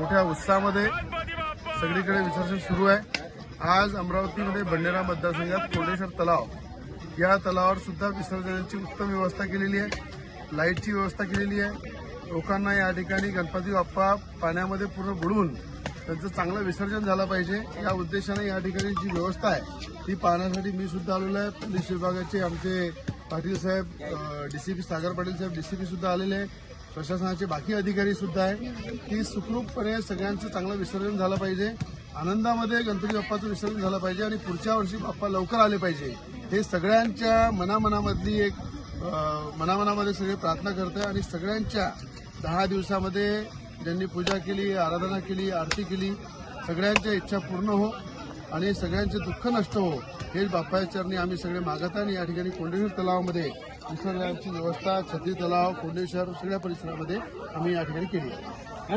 मोठ्या उत्साहामध्ये सगळीकडे विसर्जन सुरू आहे। आज अमरावतीमध्ये बंडेरा मतदारसंघात कोंडेश्वर तलाव या तलावावर सुद्धा विसर्जनाची उत्तम व्यवस्था केलेली आहे। लाईटची व्यवस्था केलेली आहे। लोकांना या ठिकाणी गणपती बाप्पा पाण्यामध्ये पूर्ण बुडवून त्यांचं चांगलं विसर्जन झालं पाहिजे या उद्देशाने या ठिकाणी जी व्यवस्था आहे ती पाहण्यासाठी मी सुद्धा आलेलो आहे। पोलीस विभागाचे आमचे पाटील साहेब, डीसीपी सागर पाटील साहेब डीसीपी सुद्धा आलेले आहे। प्रशासनाचे बाकी अधिकारी सुद्धा आहे की सुखरूपपणे सगळ्यांचं चांगलं विसर्जन झालं पाहिजे, आनंदामध्ये गणपती बाप्पाचं विसर्जन झालं पाहिजे आणि पुढच्या वर्षी बाप्पा लवकर आले पाहिजे हे सगळ्यांच्या मनामनामधली एक मनामनामध्ये सगळे प्रार्थना करते आणि सगळ्यांच्या 10 दिवसामध्ये ज्यांनी पूजा केली, आराधना केली, आरती केली, सगळ्यांच्या इच्छा पूर्ण हो आणि सगळ्यांचे दुःख नष्ट हो हे बाप्पाच्या चरणी आम्ही सगळे मागत आणि या ठिकाणी कोंडेश्वर तलावामध्ये विसर्जनाची व्यवस्था छत्री तलाव, कोंडेश्वर सगळ्या परिसरामध्ये आम्ही या ठिकाणी केली आहे।